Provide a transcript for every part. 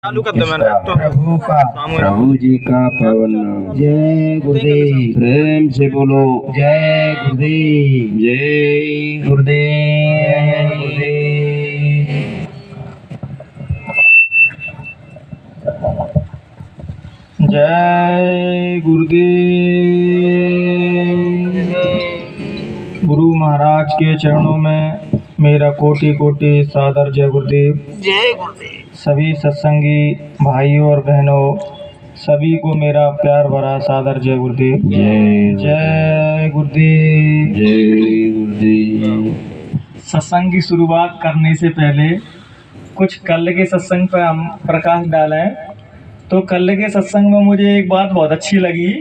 चालू कर दो मैंने तो प्रभु जी का पावन नाम। जय गुरुदेव। प्रेम से बोलो जय गुरुदेव। जय गुरुदेव गुरुदेव। जय गुरुदेव। गुरु महाराज के चरणों में मेरा कोटि कोटि सादर जय गुरुदेव। जय गुरुदेव। सभी सत्संगी भाइयों और बहनों सभी को मेरा प्यार भरा सादर जय गुरुदेव। जय गुरुदेव। जय गुरुदेव। सत्संग की शुरुआत करने से पहले कुछ कल के सत्संग पर हम प्रकाश डालें। तो कल के सत्संग में मुझे एक बात बहुत अच्छी लगी।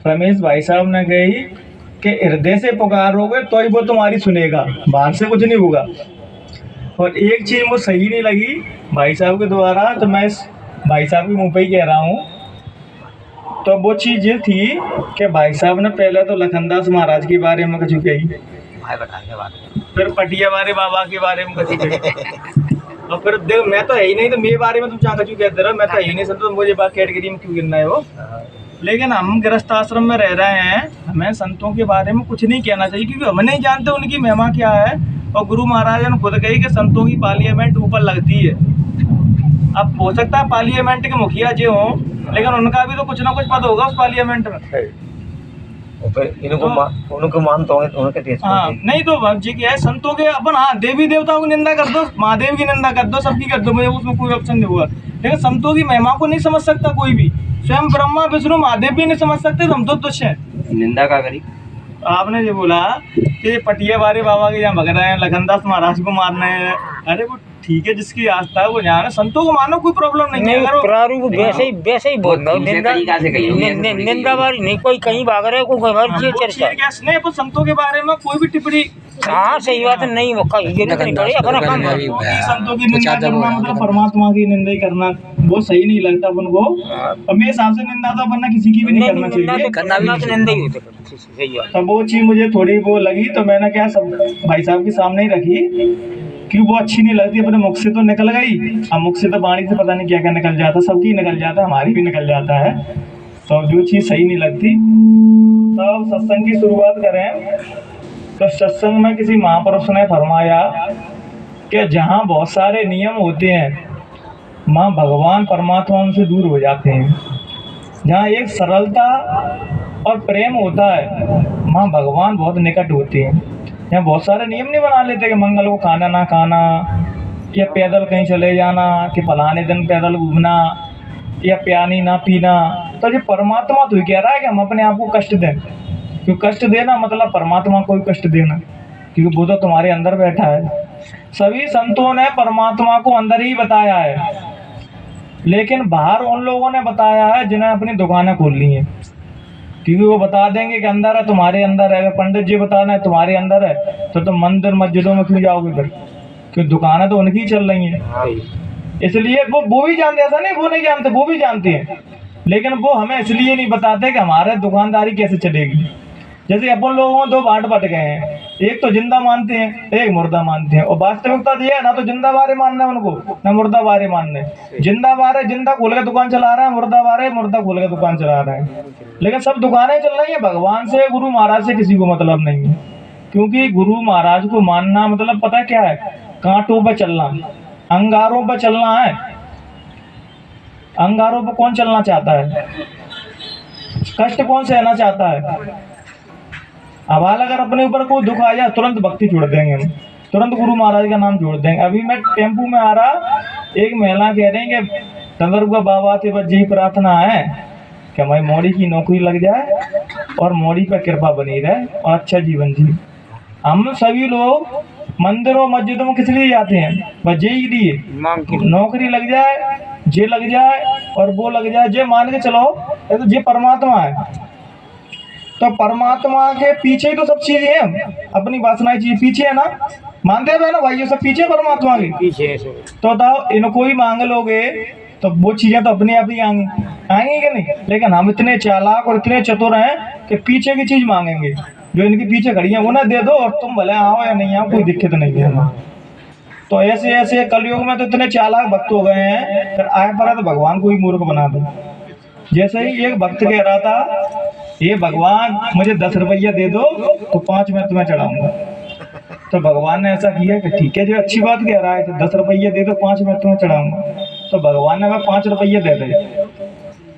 रमेश भाई साहब ने कही कि हृदय से पुकारोगे तो ही वो तुम्हारी सुनेगा, बाहर से कुछ नहीं होगा। और एक चीज़ मुझे सही नहीं लगी भाई साहब के द्वारा, तो मैं भाई साहब के मुँह पे ही कह रहा हूँ। तो वो चीज़ ये थी कि भाई साहब ने पहले तो लखनदास महाराज के बारे में कुछ कही, फिर पटिया वाले बाबा के बारे में कुछ कही, और फिर देख मैं तो है ही नहीं, तो मेरे बारे में तुम चाह क्यों कहते रहो, मैं तो है ही नहीं, सब तो मुझे बात कैटेगरी में क्यों गिनना है वो। लेकिन हम गृहस्थ आश्रम में रह रहे हैं, हमें संतों के बारे में कुछ नहीं कहना चाहिए, क्योंकि हम नहीं जानते उनकी महिमा क्या है। और गुरु महाराज ने खुद कही कि संतों की पार्लियामेंट ऊपर लगती है। अब हो सकता है पार्लियामेंट के मुखिया जो हों, लेकिन उनका भी तो कुछ ना कुछ पद होगा उस पार्लियामेंट में। उनको मानते होंगे तो उनके देश। हाँ नहीं तो जी क्या है संतों के अपन, हाँ देवी देवताओं की निंदा कर दो, महादेव की निंदा कर दो, सबकी कर दो, मुझे उसमें कोई ऑप्शन नहीं हुआ। लेकिन संतों की महिमा को नहीं समझ सकता कोई भी, स्वयं ब्रह्मा विष्णु महादेव भी नहीं समझ सकते, तो हम तो तुच्छ हैं। निंदा का करी आपने जो बोला कि पटिया वाले बाबा के यहाँ भग रहे हैं, लखनदास महाराज को मारना है, अरे वो ठीक है, जिसकी आस्था है वो जाने, संतों को मानो, कोई प्रॉब्लम नहीं है। अगर प्रारूप वैसे ही बोल रहा हूँ, निंदावारी नहीं, कोई कहीं भाग रहे कोई चर्चा नहीं, अपन संतों के बारे में कोई भी टिप्पणी, हाँ सही बात है, नहीं नहीं पड़े अपना काम। संतों की निंदा करना मतलब परमात्मा की निंदा ही करना वो सही नहीं लगता अपन को। और मेरे हिसाब से निंदा तो अपन किसी की भी नहीं करना चाहिए, निंदा ही होते। तो वो चीज़ मुझे थोड़ी वो लगी, तो मैंने क्या सब भाई साहब के सामने ही रखी, क्यों वो अच्छी नहीं लगती। अपने मुख से तो निकल गई, अब मुख से तो वाणी से पता नहीं क्या क्या निकल जाता, सबकी निकल जाता, हमारी भी निकल जाता है। तो जो चीज़ सही नहीं लगती, तो अब सत्संग की शुरुआत करें। तो सत्संग में किसी महापुरुष ने फरमाया कि जहाँ बहुत सारे नियम होते हैं माँ भगवान परमात्मा उनसे दूर हो जाते हैं। जहाँ एक सरलता और प्रेम होता है माँ भगवान बहुत निकट होते हैं। यहाँ बहुत सारे नियम नहीं बना लेते कि मंगल को खाना ना खाना, या पैदल कहीं चले जाना, कि फलाने दिन पैदल घूमना, या पानी ना पीना। तो ये परमात्मा तो कह रहा है कि हम अपने आप को कष्ट दें, क्योंकि कष्ट देना मतलब परमात्मा को भी कष्ट देना, क्योंकि वो तो तुम्हारे अंदर बैठा है। सभी संतों ने परमात्मा को अंदर ही बताया है, लेकिन बाहर उन लोगों ने बताया है जिन्हें अपनी दुकानें खोल ली हैं, क्योंकि वो बता देंगे कि अंदर है, तुम्हारे अंदर है। अगर पंडित जी बताना है तुम्हारे अंदर है, तो तुम मंदिर मस्जिदों में क्यों जाओगे फिर, क्योंकि दुकानें तो उनकी चल रही हैं। इसलिए वो भी जानते, ऐसा नहीं वो नहीं जानते, वो भी जानते हैं, लेकिन वो हमें इसलिए नहीं बताते कि हमारे दुकानदारी कैसे चलेगी। जैसे अपन लोगों में दो बांट बट गए हैं, एक तो जिंदा मानते हैं, एक मुर्दा मानते हैं। और वास्तविकता ये है ना, तो जिंदा बारे मानना है उनको, ना मुर्दा बारे मानना है। जिंदा बारे जिंदा खोल के दुकान चला रहा है, मुर्दा बारे मुर्दा खोल के दुकान चला रहा है, लेकिन सब दुकानें चल रही हैं। भगवान से गुरु महाराज से किसी को मतलब नहीं है, क्योंकि गुरु महाराज को मानना मतलब पता क्या है, कांटों पर चलना, अंगारों पर चलना है। अंगारों पर कौन चलना चाहता है, कष्ट कौन सहना चाहता है। अब अगर अपने ऊपर कोई दुख आ जाए तुरंत भक्ति छोड़ देंगे हम, तुरंत गुरु महाराज का नाम छोड़ देंगे। अभी मैं टेम्पू में आ रहा, एक महिला कह रही है कि तंदरुआ बाबा से बस यही प्रार्थना है कि हमारी मोड़ी की नौकरी लग जाए और मोड़ी पर कृपा बनी रहे और अच्छा जीवन जी। हम सभी लोग मंदिरों मस्जिदों में किस लिए जाते हैं, बस यही लिए नौकरी लग जाए, जे लग जाए और वो लग जाए, जे मान के चलो ये तो जे परमात्मा है। तो परमात्मा के पीछे ही तो सब चीजें हैं, अपनी वासनाएं चीज पीछे है ना, मानते हैं ना भाई, ये सब पीछे परमात्मा के पीछे। तो इनको ही मांग लोगे तो वो चीजें तो अपने आप ही आएंगी कि नहीं। लेकिन हम इतने चालाक और इतने चतुर हैं कि पीछे की चीज मांगेंगे, जो इनके पीछे खड़ी है वो ना दे दो, और तुम भले आओ या नहीं आओ कोई दिक्कत नहीं है। तो ऐसे ऐसे कलयुग में तो इतने चालाक भक्त हो गए हैं, फिर आए पर तो भगवान को ही मूर्ख बना दो। जैसे ही एक भक्त कह रहा था, ये भगवान मुझे 10 रुपया दे दो तो 5 मिनट तुम्हें चढ़ाऊंगा। तो भगवान ने ऐसा किया कि ठीक है, जो अच्छी बात कह रहा है कि 10 रुपया दे दो 5 मिनट तुम्हें चढ़ाऊंगा। तो भगवान ने मैं 5 रुपया दे दे।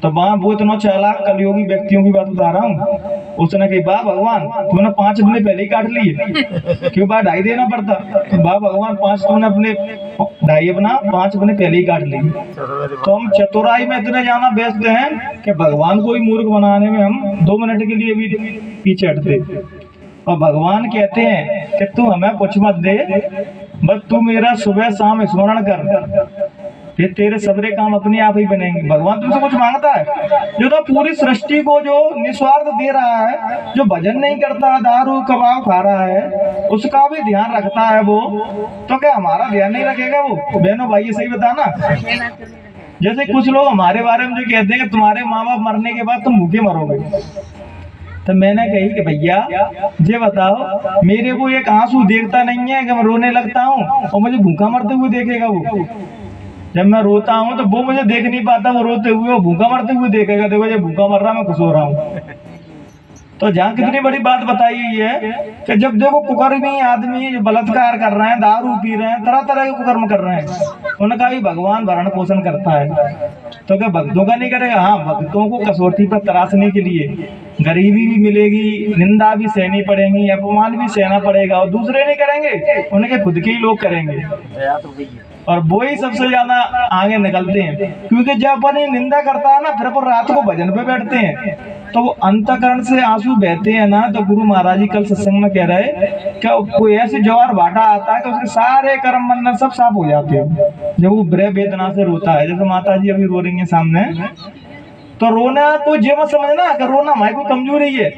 तो वहां वो इतना चालाक कलयुगी व्यक्तियों की बात बता रहा हूँ, उसने कही वाह भगवान तुमने 5 अपने पहले ही काट लिए, क्यों बार 2.5 देना पड़ता। तो वाह भगवान 5 तुमने अपने 2.5 अपना 5 अपने पहले ही काट लिए। तो हम चतुराई में इतने जाना व्यस्त हैं कि भगवान को ही मूर्ख बनाने में हम 2 मिनट के लिए भी पीछे हटते। और भगवान कहते हैं कि तू हमें कुछ मत दे, बस तू मेरा सुबह शाम स्मरण कर, फिर तेरे सबरे काम अपने आप ही बनेंगे। भगवान तुमसे कुछ मांगता है? जो तो पूरी सृष्टि को जो निस्वार्थ दे रहा है, जो भजन नहीं करता, दारू कबाब खा रहा है, उसका भी ध्यान रखता है वो, तो क्या हमारा ध्यान नहीं रखेगा वो? बहनों भाई सही बताना। जैसे कुछ लोग हमारे बारे में जो कहते हैं कि तुम्हारे माँ बाप मरने के बाद तुम भूखे मरोगे। तो मैंने कही कि भैया ये बताओ, मेरे को एक आंसू देखता नहीं है कि मैं रोने लगता हूँ और मुझे भूखा मरते हुए देखेगा वो? जब मैं रोता हूँ तो वो मुझे देख नहीं पाता, वो रोते हुए वो भूखा मरते हुए देखेगा। देखो ये भूखा मर रहा, मैं खुश हो रहा हूँ। तो जहाँ कितनी बड़ी बात बताई गई है कि जब देखो कुकर्मी आदमी जो बलात्कार कर रहे हैं, दारू पी रहे हैं, तरह तरह के कुकर्म कर रहे हैं, उनका भी भगवान भरण पोषण करता है। तो क्या भक्तों का नहीं करेगा? हाँ, भक्तों को कसौटी पर तराशने के लिए गरीबी भी मिलेगी, निंदा भी सहनी पड़ेगी, अपमान भी सहना पड़ेगा, और दूसरे नहीं करेंगे, उनके खुद के ही लोग करेंगे। और वो ही सबसे ज्यादा आगे निकलते हैं, क्योंकि जब अपन निंदा करता है ना, फिर अपन रात को भजन पे बैठते हैं तो वो अंतकरण से आंसू बहते हैं ना। तो गुरु महाराज जी कल सत्संग में कह रहे कि कोई ऐसी ज्वार भाटा आता है कि उसके सारे कर्म बंधन सब साफ हो जाते हैं जब वो ब्रह वेदना से रोता है। जैसे माता जी अभी रो रही है सामने, तो रोना तो ये मत समझना कि रोना हमारी कोई कमजोरी है,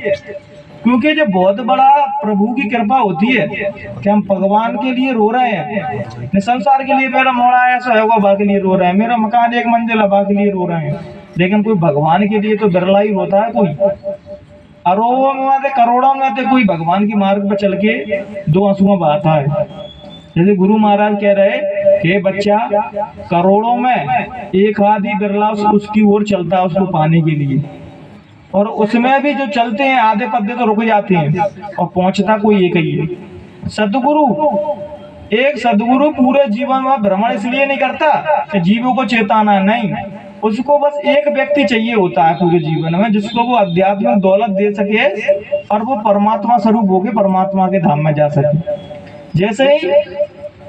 क्योंकि जो बहुत बड़ा प्रभु की कृपा होती है कि हम भगवान के लिए रो रहे हैं। संसार के लिए मेरा मोड़ा ऐसा है, बा के लिए रो रहे हैं, मेरा मकान 1 मंजिल बा के लिए रो रहे हैं, लेकिन कोई भगवान के लिए तो बिरला ही होता है। कोई अरबों में से करोड़ों में से कोई भगवान की मार्ग पर चल के 2 आंसुओं बहाता है। जैसे गुरु महाराज कह रहे कि बच्चा, करोड़ों में एक आदि बिरला उसकी ओर चलता है उसको पाने के लिए, और उसमें भी जो चलते हैं आधे पद्दे तो रुक जाते हैं और पहुंचता कोई एक ही है। सदगुरु, एक सदगुरु पूरे जीवन में भ्रमण इसलिए नहीं करता कि जीवों को चेताना, नहीं, उसको बस एक व्यक्ति चाहिए होता है पूरे जीवन में जिसको वो आध्यात्मिक दौलत दे सके और वो परमात्मा स्वरूप होके परमात्मा के धाम में जा सके। जैसे ही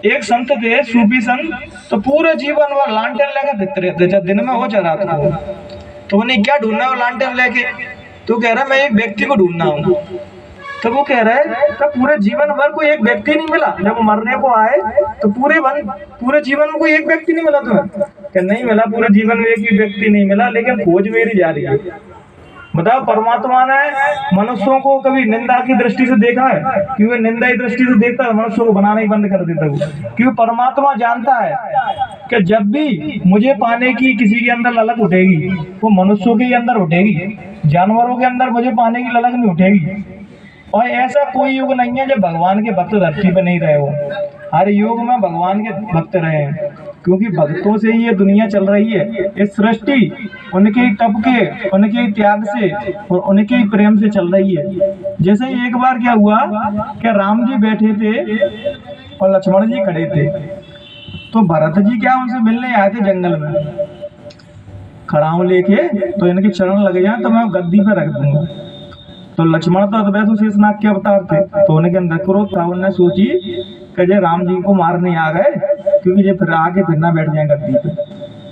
एक संत थे, सूफी संत, तो पूरे जीवन में लालटेन लेकर फिरते रहते, जब दिन में हो चला था तो उन्हें क्या ढूंढना है लालटेन लेके? तो कह रहा मैं एक व्यक्ति को ढूंढना हूँ। तो वो कह रहे तो पूरे जीवन भर कोई एक व्यक्ति नहीं मिला, जब वो मरने को आए तो पूरे जीवन में कोई एक व्यक्ति नहीं मिला तुम्हें? क्या नहीं मिला, पूरे जीवन में एक भी व्यक्ति नहीं मिला, लेकिन खोज मेरी जारी है। बताओ, परमात्मा ने मनुष्यों को कभी निंदा की दृष्टि से देखा है? क्योंकि निंदा की दृष्टि से देखता है मनुष्यों को बनाना ही बंद कर देता है, क्योंकि परमात्मा जानता है कि जब भी मुझे पाने की किसी के अंदर ललक उठेगी वो मनुष्यों के अंदर उठेगी, जानवरों के अंदर मुझे पाने की ललक नहीं उठेगी। और ऐसा कोई युग नहीं है जब भगवान के भक्त धरती पर नहीं रहे हो, हर युग में भगवान के भक्त रहे हैं, क्योंकि भक्तों से ही ये दुनिया चल रही है। ये सृष्टि उनके तप के, उनके त्याग से और उनके प्रेम से चल रही है। जैसे एक बार क्या हुआ कि राम जी बैठे थे और लक्ष्मण जी खड़े थे, तो भरत जी क्या उनसे मिलने आए थे जंगल में, खड़ाऊ लेके, तो इनके चरण लग जाए तो मैं गद्दी पे रख दूंगा। तो लक्ष्मण तो वैसे शेषनाग के अवतार थे, तो उनके अंदर क्रोध था, उन्होंने सोची कि जे राम जी को मारने आ गए, क्योंकि ये फिर आके फिर ना बैठ जाए गद्दी पे।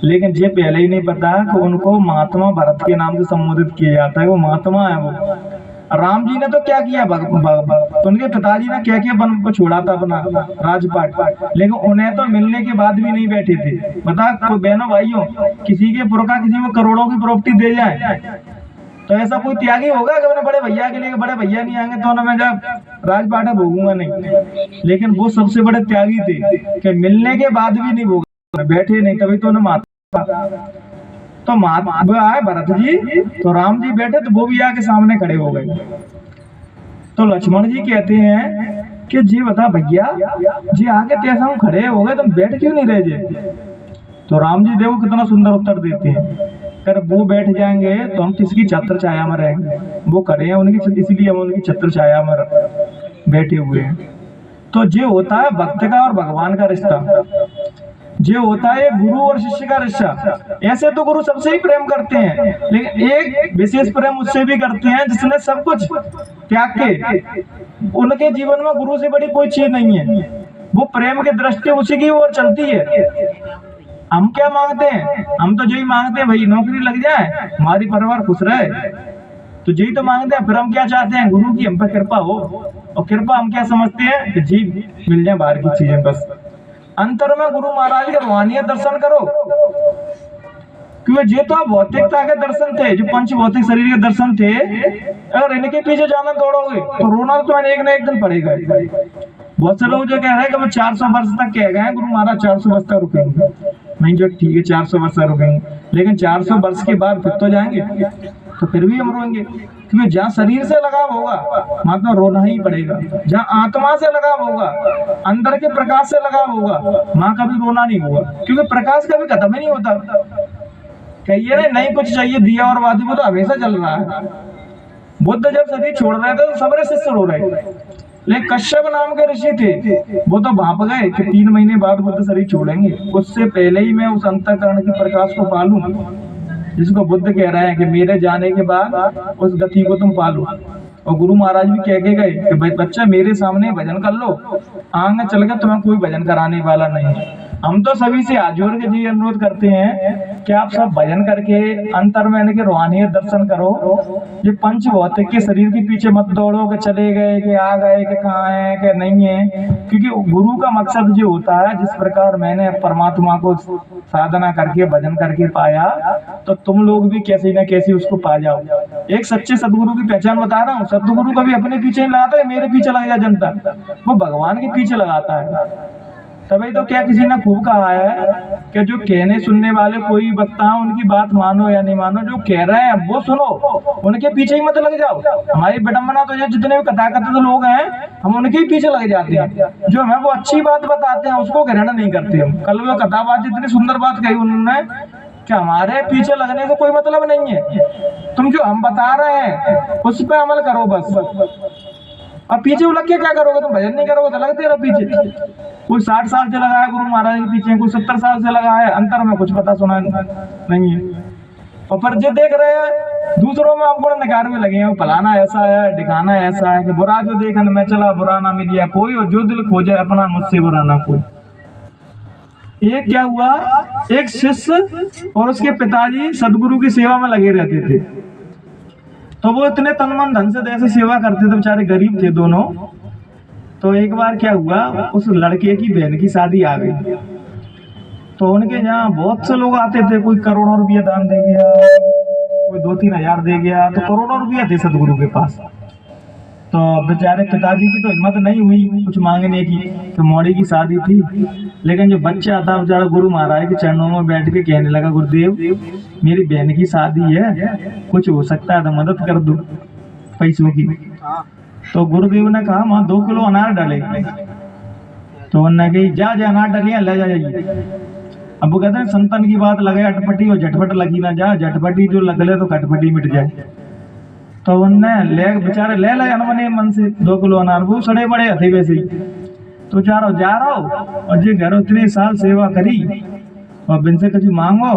लेकिन ये पहले ही नहीं पता कि उनको महात्मा भरत के नाम से संबोधित किया जाता है, वो महात्मा है वो। राम जी ने तो क्या किया, तो उनके पिताजी ने क्या किया, वन को छोड़ा था अपना राजपाट, लेकिन उन्हें तो मिलने के बाद भी नहीं बैठे थे। बता बहनों भाइयों, किसी के पुरखा किसी को करोड़ों की प्रॉपर्टी दे जाए तो ऐसा कोई त्यागी होगा कि मैंने बड़े भैया के लिए, बड़े भैया नहीं आएंगे तो ना मैं जब राजपाटा भोगूंगा नहीं। लेकिन वो सबसे बड़े त्यागी थे कि मिलने के बाद भी नहीं भोगा, बैठे नहीं, तभी तो उन्हें माता। तो वो आए भरत जी, तो राम जी बैठे तो वो भी आके सामने खड़े हो गए। तो लक्ष्मण जी कहते हैं कि जी बता भैया जी आगे कैसा हम खड़े हो गए, तुम बैठ क्यों नहीं रहे जे? तो राम जी देखो कितना सुंदर उत्तर देते हैं, अगर वो बैठ जाएंगे तो हम किसकी छत्र छाया में रहेंगे, वो खड़े हैं उनकी, इसीलिए हम उनकी छत्र छाया में बैठे हुए हैं। तो ये होता है भक्त का और भगवान का रिश्ता, ये होता है गुरु और शिष्य का रिश्ता। ऐसे तो गुरु सबसे ही प्रेम करते हैं, लेकिन एक विशेष प्रेम उससे भी करते हैं जिसने सब कुछ त्याग के, उनके जीवन में गुरु से बड़ी कोई चीज नहीं है, वो प्रेम की दृष्टि उसी की ओर चलती है। हम क्या मांगते हैं, हम तो यही मांगते हैं भाई नौकरी लग जाए, हमारी परिवार खुश रहे, तो यही तो मांगते हैं। फिर हम क्या चाहते हैं, गुरु की हम पर कृपा हो, और कृपा हम क्या समझते हैं कि जी मिल जाए बाहर की चीजें बस। अंतर में गुरु महाराज के रूहानियत दर्शन करो, क्योंकि ये तो भौतिकता के दर्शन थे, जो पंच भौतिक शरीर के दर्शन थे, अगर इनके पीछे जाना दौड़ोगे तो रोना तो एक ना एक दिन पड़ेगा। बहुत से लोग जो कह रहे हैं कि मैं 400 वर्ष तक कह गए हैं गुरु महाराज 400 वर्ष तक रुकेंगे, नहीं जो ठीक है 400 वर्ष तक रुकेंगे, लेकिन 400 वर्ष के बाद फिर तो जाएंगे, तो फिर भी हम रोएंगे, क्योंकि जहाँ शरीर से लगाव होगा वहां तो रोना ही पड़ेगा, जहाँ आत्मा से लगाव होगा, अंदर के प्रकाश से लगाव होगा, वहां कभी रोना नहीं होगा, क्योंकि प्रकाश कभी खत्म ही नहीं होता। कहिए ना नहीं कुछ चाहिए दिया और वादी, वो तो हमेशा चल रहा है। बुद्ध जब शरीर छोड़ रहे थे तो सबरे शिष्य रो रहे, लेकिन कश्यप नाम के ऋषि थे, वो तो भाप गए कि 3 महीने बाद बुद्ध शरीर छोड़ेंगे, उससे पहले ही मैं उस अंतःकरण के प्रकाश को पालूं, जिसको बुद्ध कह रहे हैं कि मेरे जाने के बाद उस गति को तुम पालो। और गुरु महाराज भी कह के गए कि भाई बच्चा मेरे सामने भजन कर लो, आगे चल के तुम्हें कोई भजन कराने वाला नहीं। हम तो सभी से हाथ जोड़ के जी अनुरोध करते हैं कि आप सब भजन करके अंतर में के रूहानियत दर्शन करो, ये पंच भौतिक के शरीर के पीछे मत दौड़ो कि चले गए कि आ गए कि कहाँ है कि नहीं है, क्योंकि गुरु का मकसद जो होता है, जिस प्रकार मैंने परमात्मा को साधना करके भजन करके पाया, तो तुम लोग भी कैसे न कैसे उसको पा जाओ। एक सच्चे सदगुरु की पहचान बता रहा हूँ, सदगुरु कभी अपने पीछे नहीं लगाता है मेरे पीछे लग जा जनता, वो भगवान के पीछे लगाता है। तभी तो क्या किसी ने खूब कहा है कि जो कहने सुनने वाले कोई वक्ता है उनकी बात मानो या नहीं मानो, जो कह रहे हैं वो सुनो, उनके पीछे ही मत लग जाओ। हमारी विडम्बना तो ये जितने भी कथाकथित लोग हैं हम उनके ही पीछे लग जाते हैं, जो हमें वो अच्छी बात बताते हैं उसको ग्रहण नहीं करते हम। कल वो कथाबाज इतनी सुंदर बात कही उन्होंने कि हमारे पीछे लगने से कोई मतलब नहीं है, तुम जो हम बता रहे हैं उस पर अमल करो बस। अब पीछे लग के क्या करोगे, तुम भजन नहीं करोगे तो लगते रहो पीछे। कोई 60 साल से लगा है गुरु महाराज के पीछे, कोई 70 साल से लगा है, अंतर में कुछ पता सुना नहीं है। और पर जो देख रहे हैं दूसरों में आपको निकार में लगे हैं, फलाना ऐसा है दिखाना ऐसा है कि बुरा जो देखने में चला बुरा ना मिलिया कोई, और जो दिल खोजे अपना मुझसे बुरा ना कोई। एक क्या हुआ, एक शिष्य और उसके पिताजी सदगुरु की सेवा में लगे रहते थे, तो वो इतने तन मन धन से जैसे सेवा करते थे, बेचारे गरीब थे दोनों। तो एक बार क्या हुआ, उस लड़के की बहन की शादी आ गई, तो उनके यहाँ बहुत से लोग आते थे, कोई करोड़ों रुपया दान दे गया, कोई 2-3 हजार दे गया, तो करोड़ों रुपया थे सदगुरु के पास। तो बेचारे पिताजी की तो हिम्मत नहीं हुई कुछ मांगने की, तो मौड़ी की शादी थी, लेकिन जो बच्चा था बेचारा गुरु महाराज के चरणों में बैठ के कहने लगा, गुरुदेव मेरी बहन की शादी है, कुछ हो सकता है तो मदद कर दो पैसों की। तो गुरुदेव ने कहा वहां 2 किलो अनार डाले, तो उन्होंने कही जा अनार डालिए ले जाइए। अब वो कहते हैं संतन की बात लगे अटपटी और झटपट लगी ना जा, झटपटी जो लगले तो खटपटी मिट जाए। तो उनने ले बेचारे ले अनमने मन से 2 किलो अनार, वो सड़े बड़े थे वैसे ही। तो जा रहा हो और जे घर इतने साल सेवा करी और बिन से कुछ मांगो,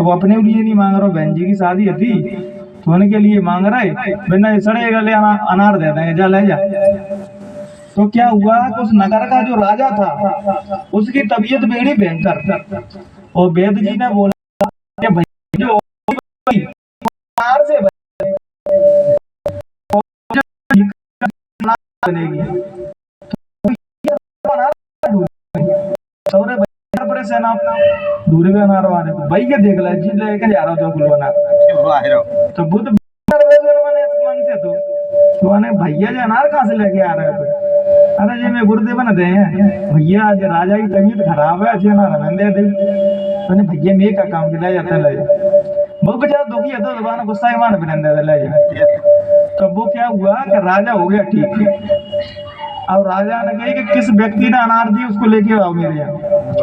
वो अपने लिए नहीं मांग रहा, बहन जी की शादी थी तो उनके लिए मांग रहे, बिना सड़े गले अनार दे देंगे जा ले जा। तो क्या हुआ, उस नगर का जो राजा था उसकी तबीयत बिगड़ी भयंकर, और वेद जी ने बोला कि भाई जो अनार से बनेगी सेना दूरी में अनार वाले तो भाई के देख ले जी लेके जा रहा 2 किलो अनार। तो बुद्ध मन से तो भैया जो अनार कहाँ से लेके आ रहे थे, अरे जी मैं गुरुदेव न दे भैया, आज राजा की तबीयत खराब है, अच्छे अनार हमें दे दे। तो भैया मैं का काम के ले जाते ले जा, बहुत बेचारा दुखी है तो दुकान गुस्सा मान बिरंदे ले जा। तो वो क्या हुआ कि राजा हो गया ठीक, अब राजा ने कही कि किस व्यक्ति ने अनार दी उसको लेके आओ मेरे यहाँ।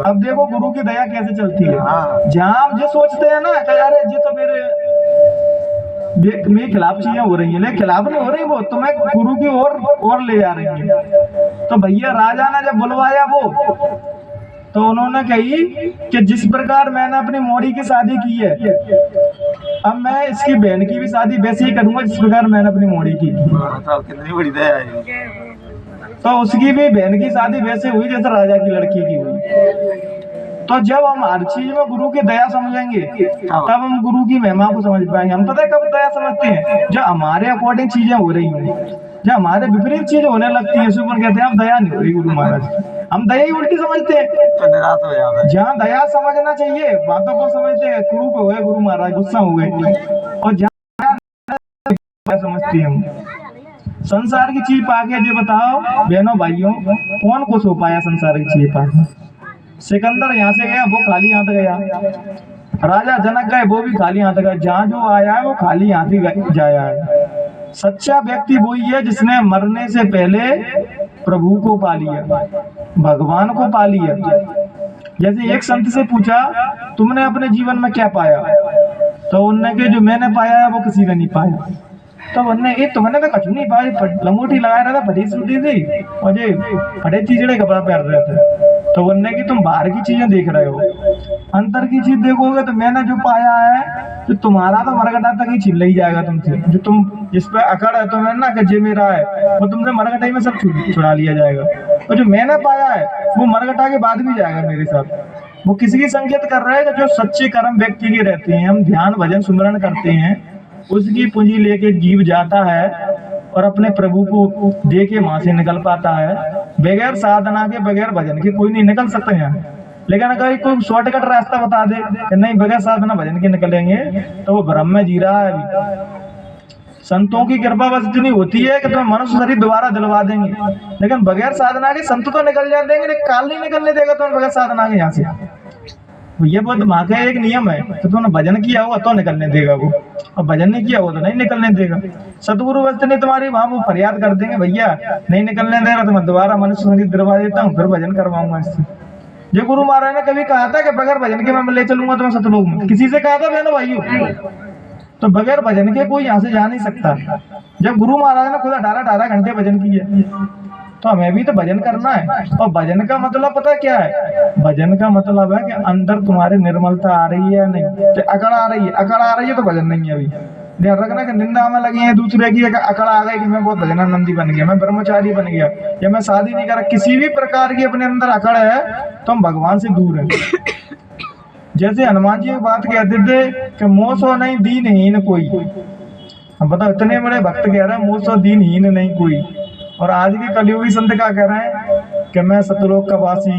अब देखो गुरु की दया कैसे चलती है। जहाँ हम जो सोचते हैं ना कि अरे ये तो मेरे खिलाफ चीजें हो रही है, लेकिन खिलाफ नहीं हो रही, वो तुम्हें गुरु की ओर ले जा रही है। तो भैया राजा ने जब बुलवाया वो, तो उन्होंने कही कि जिस प्रकार मैंने अपनी मोड़ी की शादी की है, अब मैं इसकी बहन की भी शादी वैसे ही करूंगा जिस प्रकार मैंने अपनी मोड़ी की। कितनी बड़ी दया है। तो उसकी भी बहन की शादी वैसे हुई जैसे राजा की लड़की की हुई। तो जब हम हर चीज में गुरु की दया समझेंगे तब हम गुरु की महिमा को समझ पाएंगे। हम पता है कब दया समझते हैं? जब हमारे अकॉर्डिंग चीजें हो रही हों, जब हमारे विपरीत चीजें होने लगती है, सुपर कहते हैं हम दया नहीं हो रही गुरु महाराज, हम दया ही उल्टी समझते हैं। तो निराश हो जाता है। जहाँ दया समझना चाहिए बातों को समझते हैं, गुरु को हुए गुरु महाराज गुस्सा हो गए, और जहाँ समझते हैं हम संसार की चीज पाके। जो बताओ बहनों भाइयों, कौन खुश हो पाया संसार की चीज पाके? सिकंदर यहाँ से गया वो खाली हाथ गया, राजा जनक गए वो भी खाली हाथ गए, जहाँ जो आया है वो खाली हाथ ही जाया है। सच्चा व्यक्ति वही है जिसने मरने से पहले प्रभु को पा लिया, भगवान को पा लिया। जैसे एक संत से पूछा तुमने अपने जीवन में क्या पाया, तो उनने के जो मैंने पाया है वो किसी ने नहीं पाया। तो उनने तुमने तो कछु नहीं पाया, लंगोटी लगाया रहा था, फटी सूटी थी और ये फटे चिचड़े कपड़ा पहन रहे थे। तो उनने की तुम बाहर की चीजें देख रहे हो, अंतर की चीज देखोगे तो मैंने जो पाया है तो तुम्हारा तो मरगटा तक ही छीन ले जाएगा तुमसे। जो तुम जिस पे अकड़ है तो मैंने ना कि जे मेरा है वो तुमसे मरगटाई में सब छुड़ा लिया जाएगा, और जो मैंने पाया है वो मरगटा के बाद भी जाएगा मेरे साथ। वो किसी की संकेत कर रहा है कि जो सच्चे कर्म व्यक्ति के रहते हैं, हम ध्यान भजन सुमरण करते हैं, उसकी पूंजी लेके जीव जाता है और अपने प्रभु को दे के वहां से निकल पाता है। बगैर साधना के बगैर भजन के कोई नहीं निकल सकता यहाँ। लेकिन अगर कोई शॉर्टकट रास्ता बता दे कि नहीं बगैर साधना भजन के निकलेंगे, तो वो भ्रम में जी रहा है अभी। संतों की कृपा बस इतनी होती है कि तुम्हें मनुष्य शरीर दोबारा दिलवा देंगे, लेकिन बगैर साधना के संत तो निकल जाते हैं, लेकिन काल नहीं निकलने देगा तुम्हें बगैर साधना के यहाँ से। ये बहुत माँ का एक नियम है कि तुमने भजन किया होगा तो निकलने देगा वो, और भजन नहीं किया होगा तो नहीं निकलने देगा। सतगुरु वस्त नहीं तुम्हारी वहां वो फरियाद कर देंगे, भैया नहीं निकलने दे रहा तो मैं दोबारा मनुष्य शरीर दिलवा देता हूँ, फिर भजन करवाऊंगा इससे। जो गुरु महाराज ने कभी कहा था कि बगैर भजन के मैं ले चलूंगा तुम्हें सतलोक में, किसी से कहा था बहनों भाइयों? तो बगैर भजन के कोई यहाँ से जा नहीं सकता। जब गुरु महाराज ने खुद 18 घंटे भजन किए, तो हमें भी तो भजन करना है। और भजन का मतलब पता क्या है? भजन का मतलब है कि अंदर तुम्हारी निर्मलता आ रही है या नहीं, कि अकड़ आ रही है, अकड़ आ रही है तो भजन नहीं है। अभी ध्यान रखना कि निंदा में लगी है दूसरे की, अकड़ आ गई कि मैं बहुत भजनानंदी बन गया, मैं ब्रह्मचारी बन गया, या मैं शादी नहीं कर, किसी भी प्रकार की अपने अंदर अकड़ है तो हम भगवान से दूर है। जैसे हनुमान जी एक बात कहते थे कि मोह सो नहीं दीनहीन कोई, हम बताओ इतने बड़े भक्त कह रहे हैं मोह सो दीनहीन नहीं कोई। और आज के कलियुगी संत क्या कह रहे हैं कि मैं सतलोक का वासी,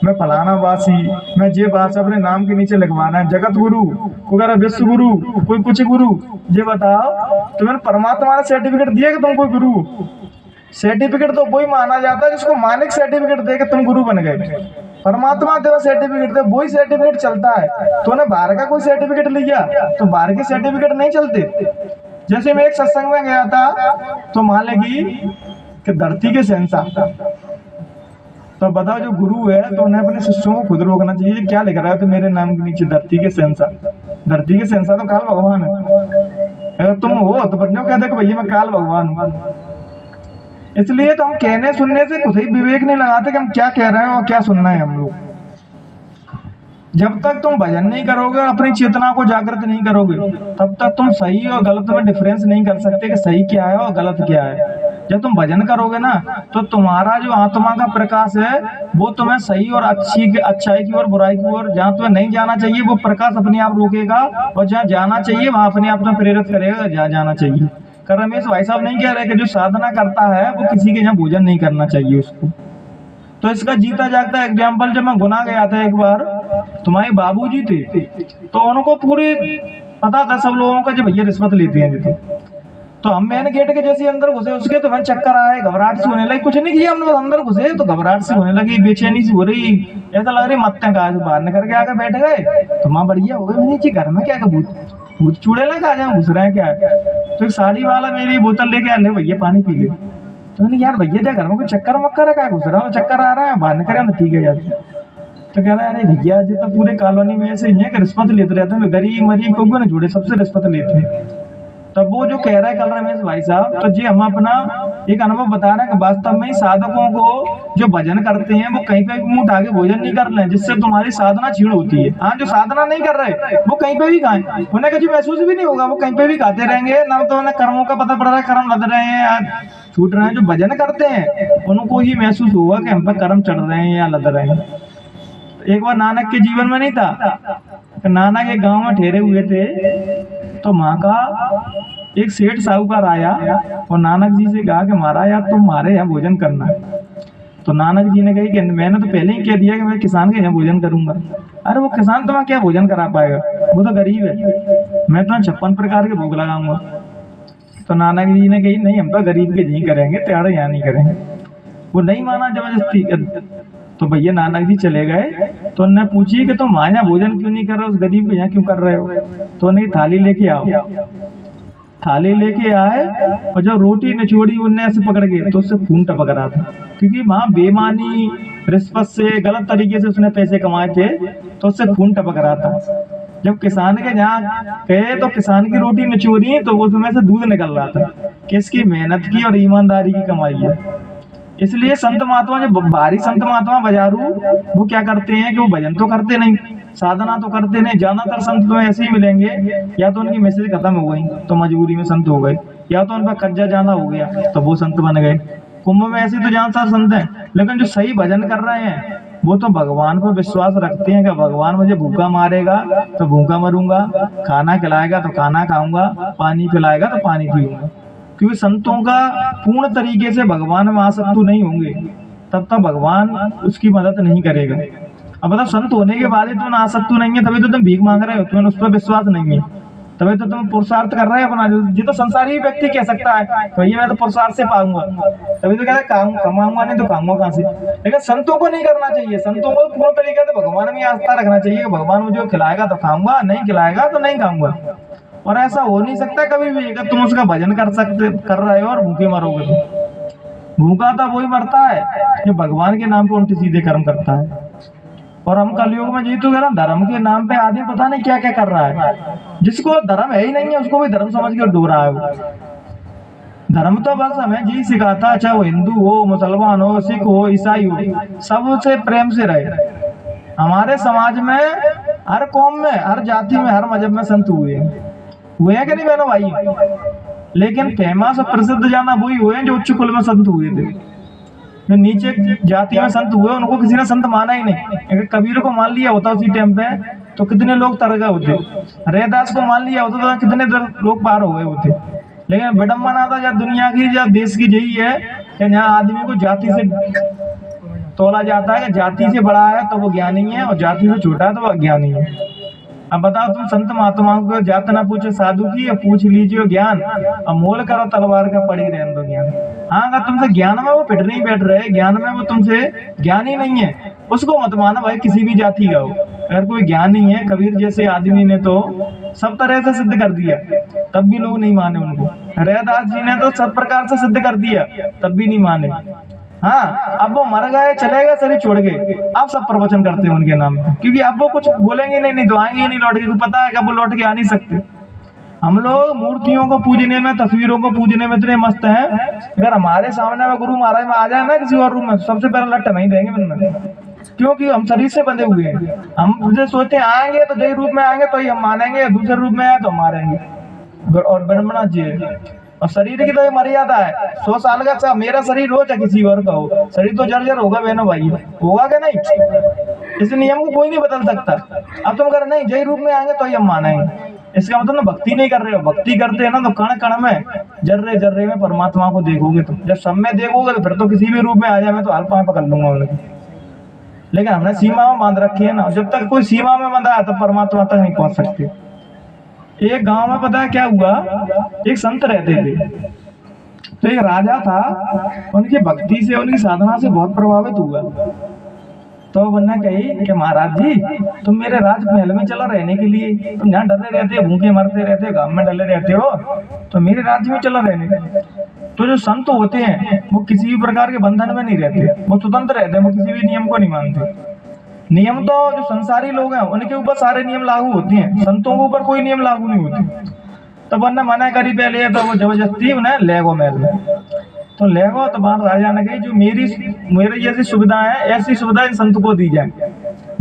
मैं फलाना वासी, मैं जे बात अपने नाम के नीचे लगवाना है। जगत गुरु कोई विश्व गुरु, कोई कुछ गुरु। ये बताओ तुम्हें परमात्मा ने सर्टिफिकेट दिया कि तुम कोई गुरु? सर्टिफिकेट तो वही माना जाता है जिसको मालिक सर्टिफिकेट दे के तुम गुरु बन गए। परमात्मा तेरा सर्टिफिकेट दे, वही सर्टिफिकेट चलता है। तूने बाहर का कोई सर्टिफिकेट लिया तो बाहर के सर्टिफिकेट नहीं चलते। जैसे मैं एक सत्संग में गया था तो मान लगी कि धरती के शहंशाह, तो बताओ जो गुरु है तो उन्हें अपने शिष्यों को खुद रोकना चाहिए। क्या लिख रहा है तो मेरे नाम के नीचे धरती के शहंशाह। धरती के शहंशाह तो काल भगवान है। अगर तुम हो तो बच्चों कहते कि भैया मैं काल भगवान हूँ। इसलिए तो हम कहने सुनने से कुछ ही विवेक नहीं लगाते कि हम क्या कह रहे हैं और क्या सुनना है हम लोग। जब तक तुम भजन नहीं करोगे, अपनी चेतना को जागृत नहीं करोगे, तब तक तुम सही और गलत में डिफरेंस नहीं कर सकते कि सही क्या है और गलत क्या है। जब तुम भजन करोगे ना तो तुम्हारा जो आत्मा का प्रकाश है वो तुम्हें सही और अच्छाई की और बुराई की ओर, जहाँ तुम्हें नहीं जाना चाहिए वो प्रकाश अपने आप रोकेगा, और जहाँ जाना चाहिए वहां अपने आप में प्रेरित करेगा जहाँ जाना चाहिए। कर रमेश भाई साहब नहीं कह रहे कि जो साधना करता है वो किसी के यहाँ भोजन नहीं करना चाहिए उसको। तो इसका जीता जागता एग्जाम्पल, जब मैं गुना गया था एक बार, तुम्हारे बाबूजी थे तो उनको पूरी पता था सब लोगों का, जो भैया रिश्वत लेते हैं जितने। तो हम मेन गेट के जैसे अंदर घुसे उसके तो मैं चक्कर आए, घबराहट सी होने लगी। कुछ नहीं किया हमने, अंदर घुसे तो घबराहट सी होने लगी, बेचैनी सी हो रही, ऐसा लग रही मत्ते का बाहर निकल के आके बैठ गए तो माँ बढ़िया हो गई। नीचे घर में क्या भूत चूड़े लगा जहाँ घुस रहे हैं क्या। तो एक साड़ी वाला मेरी बोतल लेके आने, भैया पानी पी ले। तो मैंने यार भैया जा घर में कोई चक्कर वक्कर है, क्या घुस रहा हूँ, चक्कर आ रहा है, बाहर निकल तो ठीक है यार। तो कह रहा है अरे भैया जी तो पूरे कॉलोनी में ऐसे ही है कि रिश्वत लेते रहते हैं, गरीब मरीब को ना जुड़े सबसे रिश्वत लेते हैं। तब वो जो कह रहा है कल रमेश भाई साहब, तो जी हम अपना एक अनुभव बता रहे हैं कि वास्तव में साधकों को जो भजन करते हैं वो कहीं पे भी मुंह उठा के भोजन नहीं कर रहे हैं, जिससे तुम्हारी साधना छीण होती है। हाँ, जो साधना नहीं कर रहे वो कहीं पे भी खाएं, उन्हें कुछ महसूस भी नहीं होगा, वो कहीं पे भी खाते रहेंगे ना, तो उन्हें कर्मों का पता पड़ रहा है, कर्म लद रहे हैं या छूट रहे हैं। जो भजन करते हैं उनको ही महसूस होगा कि हम पर कर्म चढ़ रहे हैं या लद रहे हैं। एक बार नानक के जीवन में नहीं था, नानक एक गांव में ठहरे हुए थे, तो वहां का एक सेठ साहूकार आया और नानक जी से कहा कि महाराज यार तुम हमारे यहाँ भोजन करना। तो नानक जी ने कही कि मैंने तो पहले ही कह दिया कि मैं किसान के यहाँ भोजन करूंगा। अरे वो किसान तुम्हें क्या भोजन करा पाएगा, वो तो गरीब है, मैं तुम्हें 56 प्रकार के भोग लगाऊंगा। तो नानक जी ने कही नहीं, हम तो गरीब के नहीं करेंगे, तेरे यहाँ नहीं करेंगे। वो नहीं माना जबरदस्ती। तो भैया नानक जी चले गए, तो उन्होंने पूछी कि तुम वहाँ भोजन क्यों नहीं कर रहे हो, उस गरीब के यहाँ क्यों कर रहे हो। तो उन्हें थाली लेके आओ, थाली लेके आए और जो रोटी निचोड़ी उनने ऐसे पकड़ के, तो उससे खून टपक रहा था, क्योंकि वहाँ बेईमानी रिश्वत से गलत तरीके से उसने पैसे कमाए थे, तो उससे खून टपक रहा था। जब किसान के यहाँ गए तो किसान की रोटी निचोड़ी तो उसमें से दूध निकल रहा था, किसकी मेहनत की और ईमानदारी की कमाई है। इसलिए संत महात्मा, जो बाहरी संत महात्मा बाजारू, वो क्या करते हैं कि वो भजन तो करते नहीं, साधना तो करते नहीं। ज्यादातर संत तो ऐसे ही मिलेंगे, या तो उनकी मैसेज खत्म हो गई तो मजबूरी में संत हो गए, या तो उन पर कब्जा जाना हो गया तो वो संत बन गए। कुंभ में ऐसे तो ज्यादातर संत हैं, लेकिन जो सही भजन कर रहे हैं वो तो भगवान पर विश्वास रखते हैं कि भगवान मुझे भूखा मारेगा तो भूखा मरूंगा, खाना खिलाएगा तो खाना खाऊंगा, पानी पिलाएगा तो पानी पीऊंगा। क्योंकि संतों का पूर्ण तरीके से भगवान में आसक्त नहीं होंगे तब तक भगवान उसकी मदद नहीं करेगा। अब मतलब संत होने के बाद ही तुम आसक्त नहीं है, तभी तो तुम भीख मांग रहे हो, तुम्हें उस पर विश्वास नहीं है, तभी तो तुम पुरुषार्थ कर रहे हो अपना। जो तो संसारी व्यक्ति कह सकता है तो ये मैं तो पुरुषार्थ से पाऊंगा, तभी तो कहते कमाऊंगा नहीं तो खाऊंगा कहाँ से। लेकिन संतों को नहीं करना चाहिए, संतों को पूर्ण तरीके से भगवान में आस्था रखना चाहिए कि भगवान मुझे खिलाएगा तो खाऊंगा, नहीं खिलाएगा तो नहीं खाऊंगा। और ऐसा हो नहीं सकता कभी भी अगर तुम उसका भजन कर रहे हो और भूखे मरोगे। तो भूखा तो वही मरता है जो भगवान के नाम पे उल्टे सीधे कर्म करता है। और हम कलयुग में जी तो कह रहा, धर्म के नाम पे आदमी पता नहीं क्या क्या कर रहा है, जिसको धर्म है ही नहीं है उसको भी धर्म समझ के डो रहा है। धर्म तो बस हमें जी सिखाता, चाहे वो हिंदू हो, मुसलमान हो, सिख हो, ईसाई हो, सबसे प्रेम से रहे। हमारे समाज में हर कौम में, हर जाति में, हर मजहब में संत हुए हैं कि नहीं बहनों भाई। लेकिन फेमस और प्रसिद्ध जाना वही हुए जो उच्च कुल में संत हुए थे। जो नीचे जाति में संत हुए उनको किसी ने संत माना ही नहीं। अगर कबीर को मान लिया होता उसी टाइम पे तो कितने लोग तर गए होते, रैदास को मान लिया होता तो कितने लोग पार हो गए होते। लेकिन विडम्बना था या दुनिया की या देश की यही है कि यहाँ आदमी को जाति से तोला जाता है कि जाति से बड़ा है तो वो ज्ञानी है और जाति से छोटा है तो वो अज्ञानी है। अब बताओ तुम संत महात्माओं को जात ना पूछे साधु की, पूछ लीजिए ज्ञान, अब मोल करो तलवार का पड़ी रहने दो ज्ञान। हाँ, अगर तुमसे ज्ञान में वो पिट नहीं बैठ रहे, ज्ञान में वो तुमसे ज्ञानी नहीं है, उसको मत मानो भाई किसी भी जाति का हो। अगर कोई ज्ञान नहीं है, कबीर जैसे आदमी ने तो सब तरह से सिद्ध कर दिया तब भी लोग नहीं माने उनको। रैदास जी ने तो सब प्रकार से सिद्ध कर दिया तब भी नहीं माने। हाँ, अब वो मर गए, चले गए, शरीर छोड़ गए, अब सब प्रवचन करते हैं उनके नाम पे, क्योंकि अब वो कुछ बोलेंगे नहीं तो आएंगे नहीं लौट के, पता है कि अब वो लौट के आ नहीं सकते। हम लोग मूर्तियों को पूजने में, तस्वीरों को पूजने में इतने मस्त हैं, अगर हमारे सामने में गुरु महाराज में आ जाए ना किसी और रूम में, सबसे पहले लट्ट नहीं देंगे बनने, क्योंकि हम शरीर से बंधे हुए हैं। हम जो सोचते हैं आएंगे तो जय रूप में आएंगे तो ही हम मानेंगे, दूसरे रूप में आए तो मारेंगे। और ब्रह्मणा जी और शरीर की तो ये मर्यादा है, 100 साल का मेरा शरीर हो चाहे किसी और का हो, शरीर तो जर्जर होगा बहनों भाई, होगा क्या नहीं। इस नियम को कोई नहीं बदल सकता। अब तुम अगर नहीं जय रूप में आएंगे तो ही हम मानेंगे, इसका मतलब ना भक्ति नहीं कर रहे हो। भक्ति करते हैं ना तो कण कण में, जर्रे जर्रे में परमात्मा को देखोगे। तो जब सब में देखोगे तो फिर तो किसी भी रूप में आ जाए मैं तो हाल पाए पकड़ लूंगा उन्हें। लेकिन हमने सीमा में बांध रखी है ना, जब तक कोई सीमा में बंधा है तब परमात्मा तक नहीं पहुंच सकते। एक गांव में पता है क्या हुआ, एक संत रहते थे, तो एक राजा था, उनकी भक्ति से, उनकी साधना से बहुत प्रभावित हुआ। तो उन्होंने कही कि महाराज जी तुम मेरे राजमहल में चला रहने के लिए, तुम यहाँ डरे रहते हो, भूखे मरते रहते हो, गांव में डले रहते हो, तो मेरे राज्य में चला रहने। तो जो संत होते हैं वो किसी भी प्रकार के बंधन में नहीं रहते, वो स्वतंत्र रहते हैं, वो किसी भी नियम को नहीं मानते। नियम तो जो संसारी लोग हैं उनके ऊपर सारे नियम लागू होते हैं, संतों के ऊपर कोई नियम लागू नहीं होते। तो वरना मना करी पहले तो वो जबरदस्ती उन्हें ले गो महल में, तो ले गो। तो बात राजा ने कही जो मेरी जैसी सुविधा है ऐसी सुविधा इन संत को दी जाए।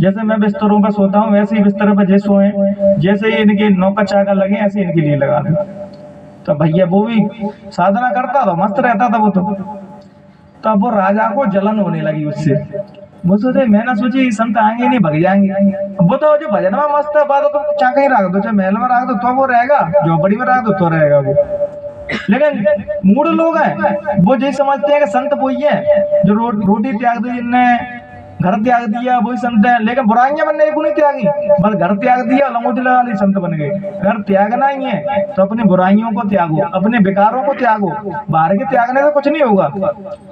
जैसे मैं बिस्तरों पर सोता हूँ वैसे ही बिस्तर पर जैसे सोए, जैसे इनके नौका चाका लगे ऐसे इनके लिए लगा दे। तो भैया वो भी साधना करता था, मस्त रहता था वो तो। तब वो राजा को जलन होने लगी उससे। वो सोचे, मैंने सोची संत आएंगे नहीं भाग जाएंगे। वो तो जो भजन में मस्त है बात, तो चाहे कहीं रख दो, चाहे महल में रख दो तो वो रहेगा, झोपड़ी में रख दो तो रहेगा वो। लेकिन मूड लोग हैं वो यही समझते हैं कि संत वही है जो रोटी त्याग दी, जिनने घर त्याग दिया वही संत है। लेकिन बुराइयां बनने को नहीं त्यागी, बस घर त्याग दिया लंगोटी लगा ली संत बन गए। घर त्यागना ही है तो अपनी बुराइयों को त्यागो, अपने विकारों को त्यागो। बाहर के त्यागने से कुछ नहीं होगा,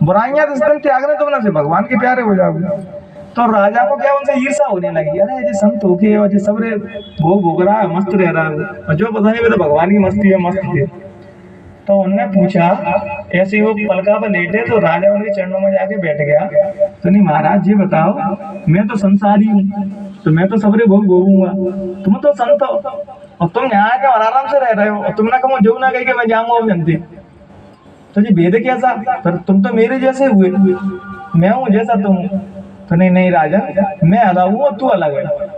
बुराइयां जिस दिन त्यागने तुमने से भगवान के प्यारे हो जाओगे। तो राजा को क्या उनसे ईर्षा होने लगी, अरे ये संत होके और ये सबरे भोग रहा है, मस्त रह रहा है, और जो पता नहीं तो भगवान की मस्ती है, मस्त है। तो उन्होंने पूछा, ऐसे वो पलका पर लेटे तो राजा उनके चरणों में जाके बैठ गया। तो नहीं महाराज जी बताओ, मैं तो संसारी हूँ, तो मैं तो सबरे भोग भोगूंगा, तुम तो संत हो और तुम यहाँ के आराम से रह रहे हो, और तुमने कहा जो ना कही कि मैं जाऊंगा जनते, तो जी भेद कैसा? पर तुम तो मेरे जैसे हुए, मैं हूँ जैसा तुम। तो नहीं राजा, मैं अलग हूँ और तू अलग है।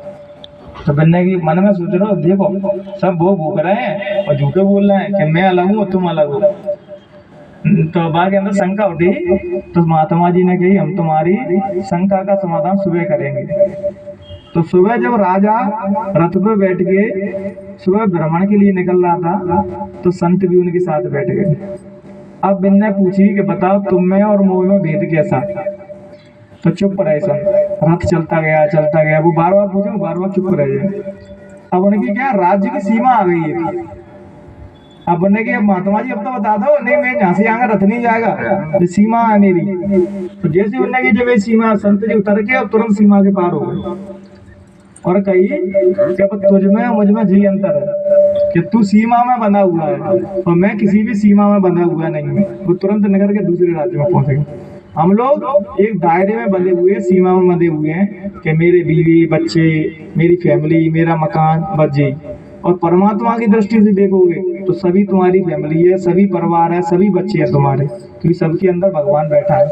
तो बनने की मन में सोच रहा हो, देखो सब वो भूख रहे हैं और झूठे बोल रहे हैं कि मैं अलग हूँ और तुम अलग हो। तो बात के अंदर शंका उठी, तो महात्मा जी ने कही हम तुम्हारी शंका का समाधान सुबह करेंगे। तो सुबह जब राजा रथ पे बैठ के सुबह भ्रमण के लिए निकल रहा था तो संत भी उनके साथ बैठ गए। अब बिन्ने पूछी कि बताओ तुम में और मोह में भेद कैसा? तो चुप रहे संत, रथ चलता गया, वो बार बार पूछे, बार बार चुप रह जाए। अब उनकी क्या राज्य की सीमा आ गई है। अब उन्हें कि महात्मा जी अब तो बता दो, नहीं मैं यहाँ से आगे रथ नहीं जाएगा, ये सीमा है मेरी। तो जैसे उन्हें की जब ये सीमा, संत जी उतर के और तुरंत सीमा के पार हो गए और कही कि अब तुझ में मुझ में जी अंतर है कि तू सीमा में बंधा हुआ है और मैं किसी भी सीमा में बंधा हुआ नहीं हूँ। वो तुरंत निकल के दूसरे राज्य में पहुंचे। हम लोग एक दायरे में बंधे हुए, सीमा में बंधे हुए हैं कि मेरे बीवी बच्चे, मेरी फैमिली, मेरा मकान बच जाए। और परमात्मा की दृष्टि से देखोगे तो सभी तुम्हारी फैमिली है, सभी परिवार है, सभी बच्चे हैं तुम्हारे, क्योंकि सबके अंदर भगवान बैठा है।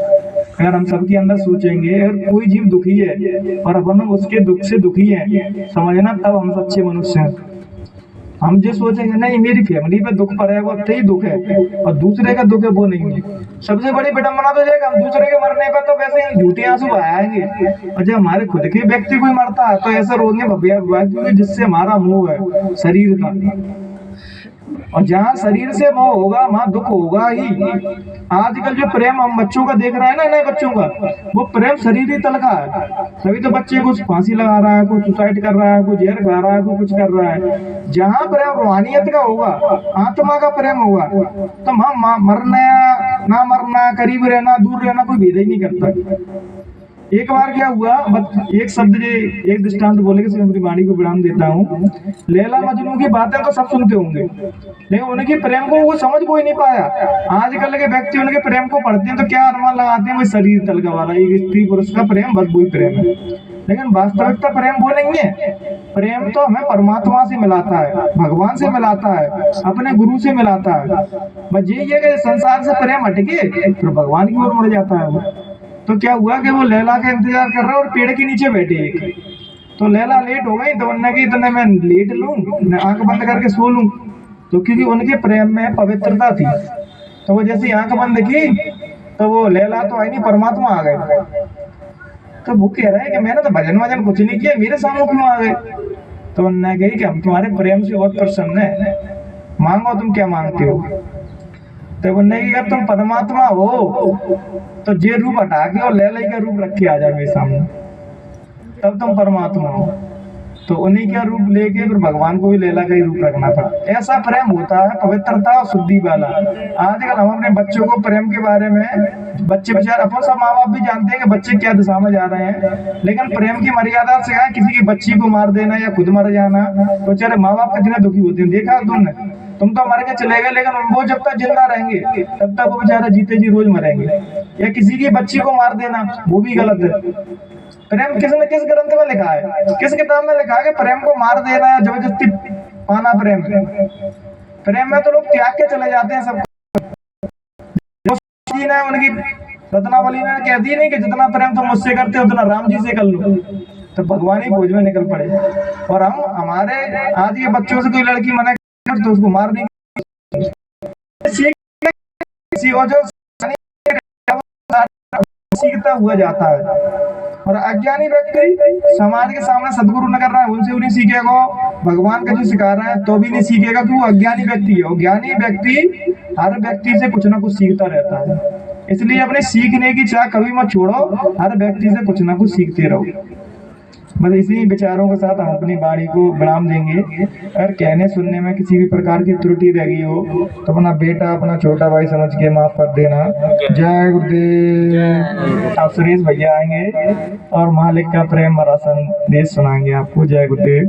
अगर हम सबके अंदर सोचेंगे अगर कोई जीव दुखी है और अपन उसके दुख से दुखी है, समझना तब हम सच्चे मनुष्य हैं। हम जो सोचेंगे नहीं मेरी फैमिली पे दुख पड़ेगा तो ही दुख है और दूसरे का दुख है वो नहीं है, सबसे बड़ी विडंबना तो जाएगा हम दूसरे के मरने पर तो वैसे ही झूठे आंसू बहाएंगे। और जब हमारे खुद के व्यक्ति कोई मरता है तो ऐसा रोने क्योंकि जिससे हमारा मोह है शरीर का, और जहाँ शरीर से मोह होगा वहाँ दुख होगा ही। आजकल जो प्रेम हम बच्चों का देख रहे हैं ना, नए बच्चों का, वो प्रेम शरीर ही तल का है। तभी तो बच्चे कुछ फांसी लगा रहा है, कोई सुसाइड कर रहा है, कोई जहर खा रहा है, कोई कुछ कर रहा है। जहाँ प्रेम रूहानियत का होगा, आत्मा का प्रेम होगा, तो वहाँ मरना ना मरना, करीब रहना दूर रहना कोई भेद ही नहीं करता। एक बार क्या हुआ, एक शब्द एक दृष्टांत बोले के अपनी वाणी को विराम देता हूँ। लैला मजनू की बातें तो सब सुनते होंगे, लेकिन उनके प्रेम को वो समझ कोई नहीं पाया। आजकल के व्यक्ति उनके प्रेम को पढ़ते हैं तो क्या अनुमान लगाते हैं, वो शरीर तल का वाला एक स्त्री पुरुष का प्रेम, बस वही प्रेम है। लेकिन वास्तविकता प्रेम वो नहीं है। प्रेम तो हमें परमात्मा से मिलाता है, भगवान से मिलाता है, अपने गुरु से मिलाता है। बस यही है कि संसार से प्रेम हटके फिर भगवान की ओर मुड़ जाता है वो। तो क्या हुआ कि वो लैला का इंतजार कर रहा है और पेड़ के नीचे बैठे एक। तो लैला लेट हो गई तो उन्होंने की इतने मैं लेट लूं, आंख बंद करके सो लूं, तो क्योंकि उनके प्रेम में पवित्रता थी। तो वो जैसी आंख बंद की तो वो लैला तो आई नहीं, परमात्मा आ गए। तो वो कह रहे हैं कि मैंने तो भजन वजन कुछ नहीं किया, मेरे सामने क्यों आ गए? तो उन्होंने कही कि हम तुम्हारे प्रेम से बहुत प्रसन्न है, मांगो तुम क्या मांगते हो। तो उन्होंने कहा तुम परमात्मा हो तो जे रूप हटा के और लैला का रूप रख के आ जाए मेरे सामने, तब तुम परमात्मा हो। तो उन्हीं का रूप लेके फिर भगवान को भी लैला का ही रूप रखना पड़ा। ऐसा प्रेम होता है, पवित्रता और शुद्धि वाला। आजकल हम अपने बच्चों को प्रेम के बारे में, बच्चे बेचारे अपन सब माँ बाप भी जानते हैं कि बच्चे क्या दिशा में जा रहे हैं, लेकिन प्रेम की मर्यादा से है किसी की बच्ची को मार देना या खुद मर जाना, तो बेचारे माँ बाप कितने दुखी होते हैं। देखा तुमने, तुम तो मर के चले गए, लेकिन वो जब तक जिंदा रहेंगे तब तक वो बेचारा जीते जी रोज मरेंगे। या किसी की बच्ची को मार देना, वो भी गलत है। प्रेम किसने किस ग्रंथ में लिखा है, किस किताब में लिखा है कि प्रेम को मार देना या जबरदस्ती पाना प्रेम है? प्रेम में तो लोग त्याग के चले जाते हैं सब। उनकी रत्नावली ने कह दी नहीं कि जितना प्रेम तुम मुझसे करते हो उतना राम जी से कर लो, तो भगवान ही खोज में निकल पड़े। और हम हमारे आज के बच्चों से कोई लड़की मना कर तो उसको मार देंगे। जो सीखता हुआ जाता है। और अज्ञानी व्यक्ति समाज के सामने सदगुरु न कर रहा है, उनसे भी नहीं सीखेगा, भगवान का जो सिखा रहा है तो भी नहीं सीखेगा, कि वो अज्ञानी व्यक्ति है। और ज्ञानी व्यक्ति हर व्यक्ति से कुछ ना कुछ सीखता रहता है। इसलिए अपने सीखने की चाह कभी मत छोड़ो, हर व्यक्ति से कुछ ना कुछ सीखते रहो। बस इसी विचारों के साथ हम अपनी वाणी को विराम देंगे। अगर कहने सुनने में किसी भी प्रकार की त्रुटि रह गई हो तो अपना बेटा, अपना छोटा भाई समझ के माफ कर देना। जय गुरुदेव। आप सुरेश भैया आएंगे और मालिक का प्रेम भरा संदेश सुनाएंगे आपको। जय गुरुदेव।